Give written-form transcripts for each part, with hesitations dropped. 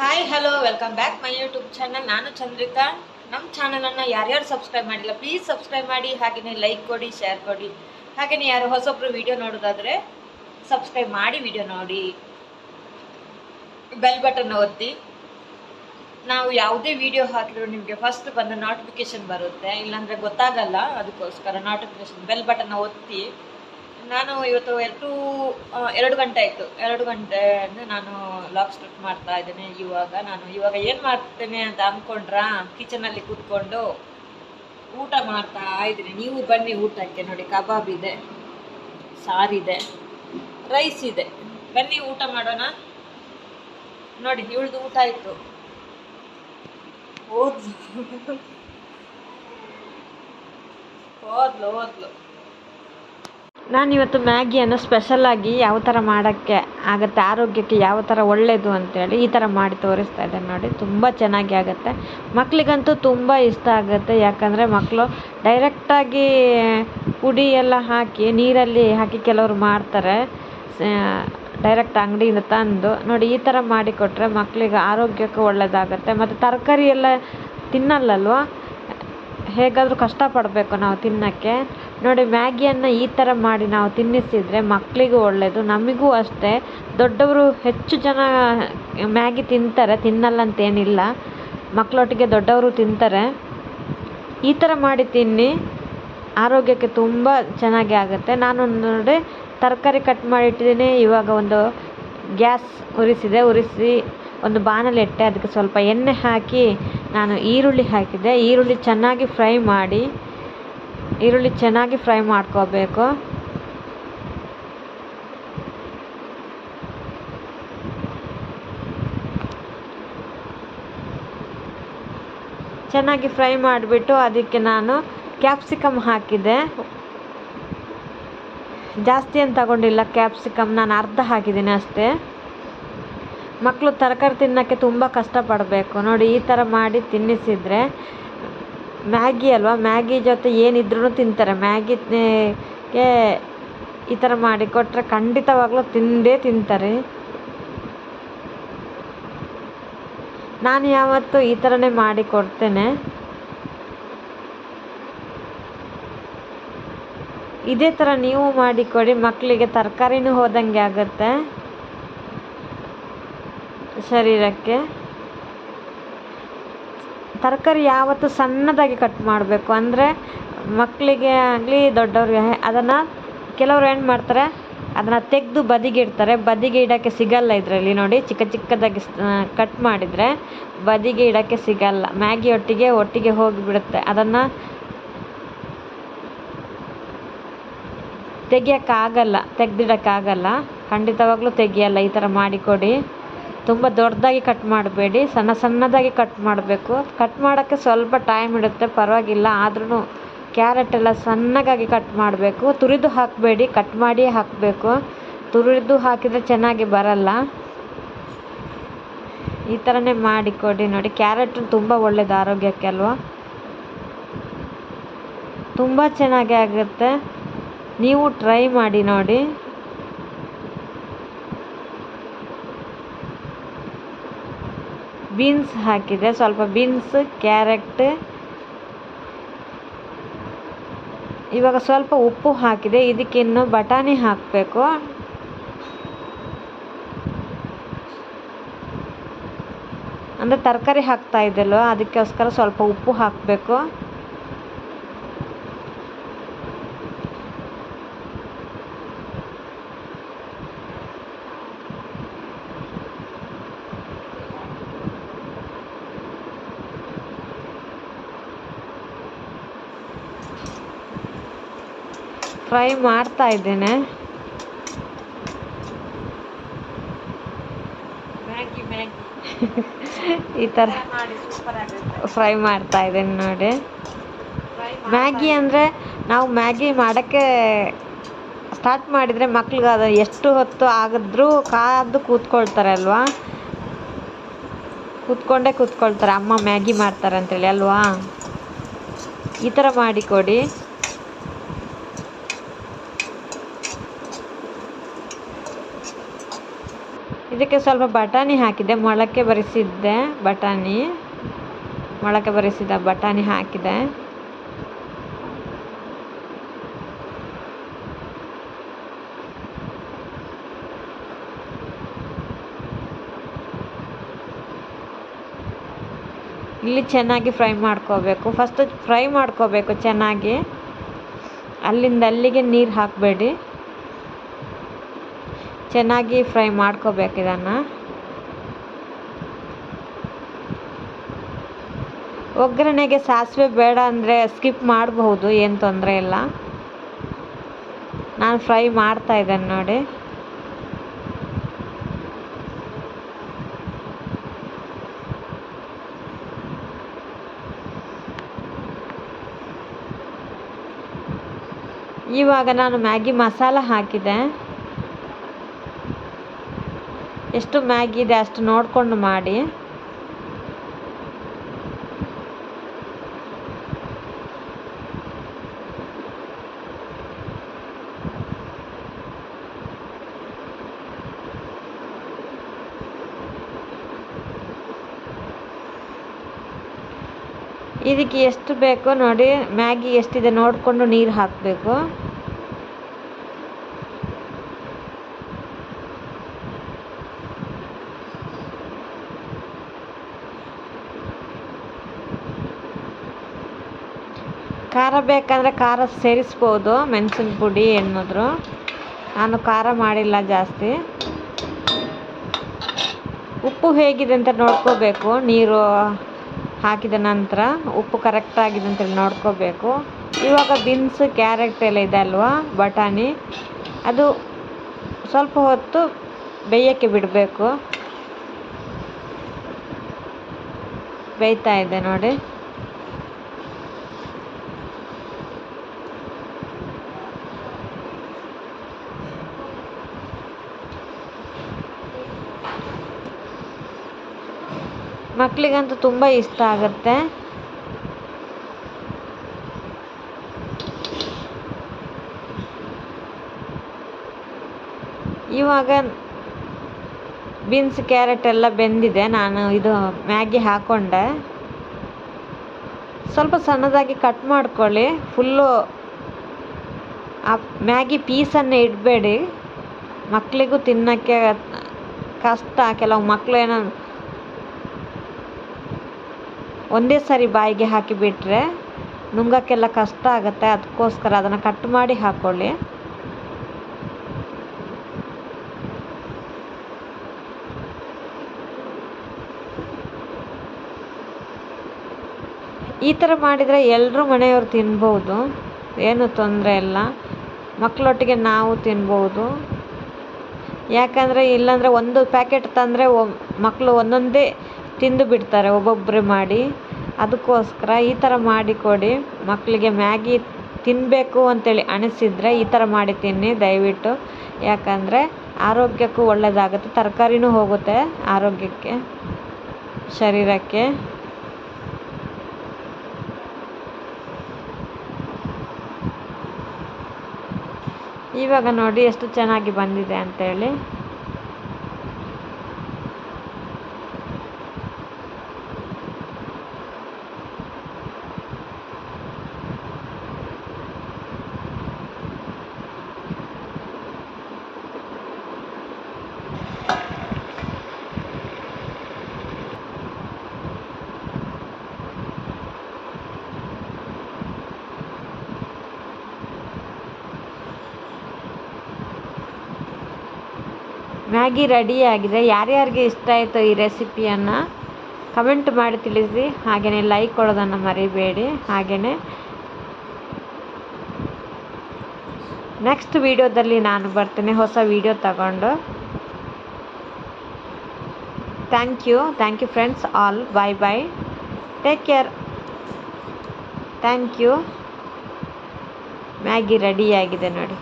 Hi hello welcome back my YouTube channel. ನಾನು ಚಂದ್ರಿಕಾ. ನಮ್ಮ ಚಾನಲನ್ನು ಯಾರ್ಯಾರು ಸಬ್ಸ್ಕ್ರೈಬ್ ಮಾಡಿಲ್ಲ ಪ್ಲೀಸ್ ಸಬ್ಸ್ಕ್ರೈಬ್ ಮಾಡಿ, ಹಾಗೆಯೇ ಲೈಕ್ ಕೊಡಿ, ಶೇರ್ ಕೊಡಿ. ಹಾಗೆಯೇ ಯಾರು ಹೊಸೊಬ್ಬರು ವಿಡಿಯೋ ನೋಡೋದಾದರೆ ಸಬ್ಸ್ಕ್ರೈಬ್ ಮಾಡಿ ವಿಡಿಯೋ ನೋಡಿ, ಬೆಲ್ ಬಟನ್ ಒತ್ತಿ. ನಾವು ಯಾವುದೇ ವಿಡಿಯೋ ಹಾಕಿದ್ರು ನಿಮಗೆ ಫಸ್ಟ್ ಬಂದು ನೋಟಿಫಿಕೇಶನ್ ಬರುತ್ತೆ, ಇಲ್ಲಾಂದರೆ ಗೊತ್ತಾಗಲ್ಲ. ಅದಕ್ಕೋಸ್ಕರ ನೋಟಿಫಿಕೇಶನ್ ಬೆಲ್ ಬಟನ್ನ ಒತ್ತಿ. ನಾನು ಇವತ್ತು 2 ಗಂಟೆ ಆಯಿತು. 2 ಗಂಟೆ ಅಂದರೆ ನಾನು ಲಾಗ್ ಸ್ಟಾರ್ಟ್ ಮಾಡ್ತಾ ಇದ್ದೇನೆ. ಇವಾಗ ಏನು ಮಾಡ್ತೇನೆ ಅಂತ ಅಂದ್ಕೊಂಡ್ರಾ, ಕಿಚನಲ್ಲಿ ಕೂತ್ಕೊಂಡು ಊಟ ಮಾಡ್ತಾ ಇದ್ದೀನಿ. ನೀವು ಬನ್ನಿ ಊಟಕ್ಕೆ. ನೋಡಿ, ಕಬಾಬ್ ಇದೆ, ಸಾರಿದೆ, ರೈಸ್ ಇದೆ. ಬನ್ನಿ ಊಟ ಮಾಡೋಣ. ನೋಡಿ, ಇವಳ್ದು ಊಟ ಆಯಿತು. ಓದ್ಲು. ನಾನಿವತ್ತು ಮ್ಯಾಗಿಯನ್ನು ಸ್ಪೆಷಲಾಗಿ ಯಾವ ಥರ ಮಾಡೋಕ್ಕೆ ಆಗುತ್ತೆ, ಆರೋಗ್ಯಕ್ಕೆ ಯಾವ ಥರ ಒಳ್ಳೆಯದು ಅಂತೇಳಿ ಈ ಥರ ಮಾಡಿ ತೋರಿಸ್ತಾ ಇದ್ದೇನೆ. ನೋಡಿ, ತುಂಬ ಚೆನ್ನಾಗಿ ಆಗುತ್ತೆ. ಮಕ್ಕಳಿಗಂತೂ ತುಂಬ ಇಷ್ಟ ಆಗುತ್ತೆ. ಯಾಕಂದರೆ ಮಕ್ಕಳು ಡೈರೆಕ್ಟಾಗಿ ಪುಡಿ ಎಲ್ಲ ಹಾಕಿ ನೀರಲ್ಲಿ ಹಾಕಿ ಕೆಲವರು ಮಾಡ್ತಾರೆ, ಡೈರೆಕ್ಟ್ ಅಂಗಡಿಯಿಂದ ತಂದು. ನೋಡಿ, ಈ ಥರ ಮಾಡಿಕೊಟ್ರೆ ಮಕ್ಕಳಿಗೆ ಆರೋಗ್ಯಕ್ಕೆ ಒಳ್ಳೆಯದಾಗುತ್ತೆ. ಮತ್ತು ತರಕಾರಿ ಎಲ್ಲ ತಿನ್ನಲ್ಲಲ್ವ, ಹೇಗಾದರೂ ಕಷ್ಟಪಡಬೇಕು ನಾವು ತಿನ್ನೋಕ್ಕೆ. ನೋಡಿ, ಮ್ಯಾಗಿಯನ್ನು ಈ ಥರ ಮಾಡಿ ನಾವು ತಿನ್ನಿಸಿದರೆ ಮಕ್ಕಳಿಗೂ ಒಳ್ಳೆಯದು, ನಮಗೂ ಅಷ್ಟೇ. ದೊಡ್ಡವರು ಹೆಚ್ಚು ಜನ ಮ್ಯಾಗಿ ತಿನ್ನಲ್ಲ ಅಂತೇನಿಲ್ಲ, ಮಕ್ಕಳೊಟ್ಟಿಗೆ ದೊಡ್ಡವರು ತಿಂತಾರೆ. ಈ ಥರ ಮಾಡಿ ತಿನ್ನಿ, ಆರೋಗ್ಯಕ್ಕೆ ತುಂಬ ಚೆನ್ನಾಗಿ ಆಗುತ್ತೆ. ನಾನು ನೋಡಿ ತರಕಾರಿ ಕಟ್ ಮಾಡಿ ಇಟ್ಟಿದ್ದೀನಿ. ಇವಾಗ ಒಂದು ಗ್ಯಾಸ್ ಉರಿಸಿ ಒಂದು ಬಾಣಲೆ ಇಟ್ಟೆ. ಅದಕ್ಕೆ ಸ್ವಲ್ಪ ಎಣ್ಣೆ ಹಾಕಿ ನಾನು ಈರುಳ್ಳಿ ಹಾಕಿದ್ದೆ. ಈರುಳ್ಳಿ ಚೆನ್ನಾಗಿ ಫ್ರೈ ಮಾಡ್ಕೋಬೇಕು. ಚೆನ್ನಾಗಿ ಫ್ರೈ ಮಾಡಿಬಿಟ್ಟು ಅದಕ್ಕೆ ನಾನು ಕ್ಯಾಪ್ಸಿಕಮ್ ಹಾಕಿದ್ದೆ. ಜಾಸ್ತಿ ಏನು ತಗೊಂಡಿಲ್ಲ ಕ್ಯಾಪ್ಸಿಕಮ್, ನಾನು ಅರ್ಧ ಹಾಕಿದ್ದೀನಿ ಅಷ್ಟೇ. ಮಕ್ಕಳು ತರಕಾರಿ ತಿನ್ನೋಕ್ಕೆ ತುಂಬ ಕಷ್ಟಪಡಬೇಕು. ನೋಡಿ, ಈ ಥರ ಮಾಡಿ ತಿನ್ನಿಸಿದರೆ, ಮ್ಯಾಗಿ ಅಲ್ವಾ, ಮ್ಯಾಗಿ ಜೊತೆ ಏನಿದ್ರೂ ತಿಂತಾರೆ. ಮ್ಯಾಗಿಗೆ ಈ ಥರ ಮಾಡಿ ಕೊಟ್ಟರೆ ಖಂಡಿತವಾಗ್ಲೂ ತಿಂತಾರೆ. ನಾನು ಯಾವತ್ತೂ ಈ ಥರನೇ ಮಾಡಿ ಕೊಡ್ತೇನೆ. ಇದೇ ಥರ ನೀವು ಮಾಡಿಕೊಡಿ, ಮಕ್ಕಳಿಗೆ ತರಕಾರಿನೂ ಹೋದಂಗೆ ಆಗುತ್ತೆ ಶರೀರಕ್ಕೆ. ತರಕಾರಿ ಯಾವತ್ತು ಸಣ್ಣದಾಗಿ ಕಟ್ ಮಾಡಬೇಕು, ಅಂದರೆ ಮಕ್ಕಳಿಗೆ ಆಗಲಿ ದೊಡ್ಡವ್ರಿಗೆ. ಅದನ್ನು ಕೆಲವರು ಏನು ಮಾಡ್ತಾರೆ, ಅದನ್ನು ತೆಗೆದು ಬದಿಗೆ ಇಡ್ತಾರೆ. ಬದಿಗೆ ಇಡೋಕ್ಕೆ ಸಿಗಲ್ಲ ಇದರಲ್ಲಿ. ನೋಡಿ, ಚಿಕ್ಕದಾಗಿ ಕಟ್ ಮಾಡಿದರೆ ಬದಿಗೆ ಇಡೋಕ್ಕೆ ಸಿಗಲ್ಲ, ಮ್ಯಾಗಿ ಒಟ್ಟಿಗೆ ಹೋಗಿಬಿಡುತ್ತೆ. ಅದನ್ನು ತೆಗೆದಿಡೋಕ್ಕಾಗಲ್ಲ, ಖಂಡಿತವಾಗ್ಲೂ ತೆಗಿಯಲ್ಲ. ಈ ಥರ ಮಾಡಿಕೊಡಿ. ತುಂಬ ದೊಡ್ಡದಾಗಿ ಕಟ್ ಮಾಡಬೇಡಿ, ಸಣ್ಣದಾಗಿ ಕಟ್ ಮಾಡಬೇಕು. ಕಟ್ ಮಾಡೋಕ್ಕೆ ಸ್ವಲ್ಪ ಟೈಮ್ ಇಡುತ್ತೆ, ಪರವಾಗಿಲ್ಲ. ಆದ್ರೂ ಕ್ಯಾರೆಟ್ ಎಲ್ಲ ಸಣ್ಣಗಾಗಿ ಕಟ್ ಮಾಡಬೇಕು. ತುರಿದು ಹಾಕಬೇಡಿ, ಕಟ್ ಮಾಡಿಯೇ ಹಾಕಬೇಕು. ತುರಿದು ಹಾಕಿದರೆ ಚೆನ್ನಾಗಿ ಬರಲ್ಲ. ಈ ಥರನೇ ಮಾಡಿಕೊಡಿ. ನೋಡಿ, ಕ್ಯಾರೆಟ್ ತುಂಬ ಒಳ್ಳೆಯದು ಆರೋಗ್ಯಕ್ಕೆ ಅಲ್ವಾ, ತುಂಬ ಚೆನ್ನಾಗಿ ಆಗುತ್ತೆ. ನೀವು ಟ್ರೈ ಮಾಡಿ ನೋಡಿ. ಬೀನ್ಸ್ ಹಾಕಿದೆ, ಸ್ವಲ್ಪ ಬೀನ್ಸ್, ಕ್ಯಾರೆಟ್. ಇವಾಗ ಸ್ವಲ್ಪ ಉಪ್ಪು ಹಾಕಿದೆ. ಇದಕ್ಕಿನ್ನು ಬಟಾಣಿ ಹಾಕಬೇಕು. ಅಂದರೆ ತರಕಾರಿ ಹಾಕ್ತಾ ಇದ್ದಲ್ವ, ಅದಕ್ಕೋಸ್ಕರ ಸ್ವಲ್ಪ ಉಪ್ಪು ಹಾಕಬೇಕು. ಫ್ರೈ ಮಾಡ್ತಾ ಇದ್ದೇನೆ. ಈ ಥರ ಫ್ರೈ ಮಾಡ್ತಾ ಇದ್ದೇನೆ. ನೋಡಿ, ಮ್ಯಾಗಿ ಅಂದರೆ ನಾವು ಮ್ಯಾಗಿ ಮಾಡೋಕ್ಕೆ ಸ್ಟಾರ್ಟ್ ಮಾಡಿದರೆ ಮಕ್ಳಿಗೆ ಅದು ಎಷ್ಟು ಹೊತ್ತು ಆಗಿದ್ರೂ ಕಾದು ಕೂತ್ಕೊಳ್ತಾರೆ ಅಲ್ವಾ, ಕೂತ್ಕೊಳ್ತಾರೆ ಅಮ್ಮ ಮ್ಯಾಗಿ ಮಾಡ್ತಾರೆ ಅಂತೇಳಿ ಅಲ್ವಾ. ಈ ಥರ ಮಾಡಿಕೊಡಿ. ಇದಕ್ಕೆ ಸ್ವಲ್ಪ ಬಟಾಣಿ ಹಾಕಿದೆ, ಮೊಳಕೆ ಬರಿಸಿದ ಬಟಾಣಿ ಹಾಕಿದೆ. ಇಲ್ಲಿ ಚೆನ್ನಾಗಿ ಫ್ರೈ ಮಾಡ್ಕೋಬೇಕು. ಫಸ್ಟ್ ಫ್ರೈ ಮಾಡ್ಕೋಬೇಕು ಚೆನ್ನಾಗಿ, ಅಲ್ಲಿಂದ ಅಲ್ಲಿಗೆ ನೀರು ಹಾಕಬೇಡಿ, ಚೆನ್ನಾಗಿ ಫ್ರೈ ಮಾಡ್ಕೋಬೇಕು ಇದನ್ನು. ಒಗ್ಗರಣೆಗೆ ಸಾಸಿವೆ ಬೇಡ ಅಂದರೆ ಸ್ಕಿಪ್ ಮಾಡಬಹುದು, ಏನು ತೊಂದರೆ ಇಲ್ಲ. ನಾನು ಫ್ರೈ ಮಾಡ್ತಾ ಇದ್ದೇನೆ ನೋಡಿ. ಇವಾಗ ನಾನು ಮ್ಯಾಗಿ ಮಸಾಲ ಹಾಕಿದೆ. ಎಷ್ಟು ಮ್ಯಾಗಿ ಇದೆ ಅಷ್ಟು ನೋಡಿಕೊಂಡು ಮಾಡಿ. ಇದಕ್ಕೆ ಎಷ್ಟು ಬೇಕೋ ನೋಡಿ, ಮ್ಯಾಗಿ ಎಷ್ಟಿದೆ ನೋಡಿಕೊಂಡು ನೀರು ಹಾಕಬೇಕು. ಖಾರ ಬೇಕಂದರೆ ಖಾರ ಸೇರಿಸ್ಬೋದು, ಮೆಣಸಿನ ಪುಡಿ ಏನಾದರೂ. ನಾನು ಖಾರ ಮಾಡಿಲ್ಲ ಜಾಸ್ತಿ. ಉಪ್ಪು ಹೇಗಿದೆ ಅಂತ ನೋಡ್ಕೋಬೇಕು, ನೀರು ಹಾಕಿದ ನಂತರ ಉಪ್ಪು ಕರೆಕ್ಟಾಗಿದೆ ಅಂತ ನೋಡ್ಕೋಬೇಕು. ಇವಾಗ ಬೀನ್ಸ್, ಕ್ಯಾರೆಟ್ ಎಲ್ಲ ಇದೆ ಅಲ್ವಾ, ಬಟಾಣಿ, ಅದು ಸ್ವಲ್ಪ ಹೊತ್ತು ಬೇಯೋಕ್ಕೆ ಬಿಡಬೇಕು. ಬೇಯ್ತಾ ಇದೆ ನೋಡಿ. ಮಕ್ಕಳಿಗಂತೂ ತುಂಬ ಇಷ್ಟ ಆಗುತ್ತೆ. ಇವಾಗ ಬೀನ್ಸ್, ಕ್ಯಾರೆಟ್ ಎಲ್ಲ ಬೆಂದಿದೆ. ನಾನು ಇದು ಮ್ಯಾಗಿ ಹಾಕ್ಕೊಂಡೆ. ಸ್ವಲ್ಪ ಸಣ್ಣದಾಗಿ ಕಟ್ ಮಾಡ್ಕೊಳ್ಳಿ. ಫುಲ್ಲು ಆ ಮ್ಯಾಗಿ ಪೀಸನ್ನು ಇಡಬೇಡಿ, ಮಕ್ಕಳಿಗೂ ತಿನ್ನೋಕ್ಕೆ ಕಷ್ಟ. ಕೆಲವು ಮಕ್ಕಳು ಏನೋ ಒಂದೇ ಸಾರಿ ಬಾಯಿಗೆ ಹಾಕಿಬಿಟ್ರೆ ನುಂಗೋಕ್ಕೆಲ್ಲ ಕಷ್ಟ ಆಗುತ್ತೆ. ಅದಕ್ಕೋಸ್ಕರ ಅದನ್ನು ಕಟ್ ಮಾಡಿ ಹಾಕ್ಕೊಳ್ಳಿ. ಈ ಥರ ಮಾಡಿದರೆ ಎಲ್ಲರೂ ಮನೆಯವರು ತಿನ್ಬೋದು, ಏನು ತೊಂದರೆ ಇಲ್ಲ. ಮಕ್ಕಳೊಟ್ಟಿಗೆ ನಾವು ತಿನ್ಬೋದು. ಯಾಕಂದರೆ ಇಲ್ಲಾಂದರೆ ಒಂದು ಪ್ಯಾಕೆಟ್ ತಂದರೆ ಮಕ್ಕಳು ಒಂದೊಂದೇ ತಿಂದು ಬಿಡ್ತಾರೆ, ಒಬ್ಬೊಬ್ಬರೇ ಮಾಡಿ. ಅದಕ್ಕೋಸ್ಕರ ಈ ಥರ ಮಾಡಿಕೊಡಿ. ಮಕ್ಕಳಿಗೆ ಮ್ಯಾಗಿ ತಿನ್ನಬೇಕು ಅಂತೇಳಿ ಅನಿಸಿದರೆ ಈ ಥರ ಮಾಡಿ ತಿನ್ನಿ ದಯವಿಟ್ಟು. ಯಾಕಂದರೆ ಆರೋಗ್ಯಕ್ಕೂ ಒಳ್ಳೆಯದಾಗುತ್ತೆ, ತರಕಾರಿನೂ ಹೋಗುತ್ತೆ ಆರೋಗ್ಯಕ್ಕೆ, ಶರೀರಕ್ಕೆ. ಇವಾಗ ನೋಡಿ ಎಷ್ಟು ಚೆನ್ನಾಗಿ ಬಂದಿದೆ ಅಂತೇಳಿ. ಮ್ಯಾಗಿ ರೆಡಿಯಾಗಿದೆ. ಯಾರ್ಯಾರಿಗೆ ಇಷ್ಟ ಆಯಿತು ಈ ರೆಸಿಪಿಯನ್ನು ಕಮೆಂಟ್ ಮಾಡಿ ತಿಳಿಸಿ. ಹಾಗೆಯೇ ಲೈಕ್ ಕೊಡೋದನ್ನು ಮರಿಬೇಡಿ. ಹಾಗೆಯೇ ನೆಕ್ಸ್ಟ್ ವಿಡಿಯೋದಲ್ಲಿ ನಾನು ಬರ್ತೀನಿ ಹೊಸ ವಿಡಿಯೋ ತಗೊಂಡು. Thank you friends all. Bye. Take care. Thank you. Maggi ರೆಡಿಯಾಗಿದೆ ನೋಡಿ.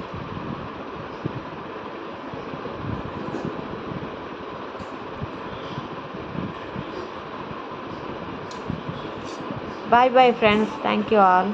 Bye friends. Thank you all.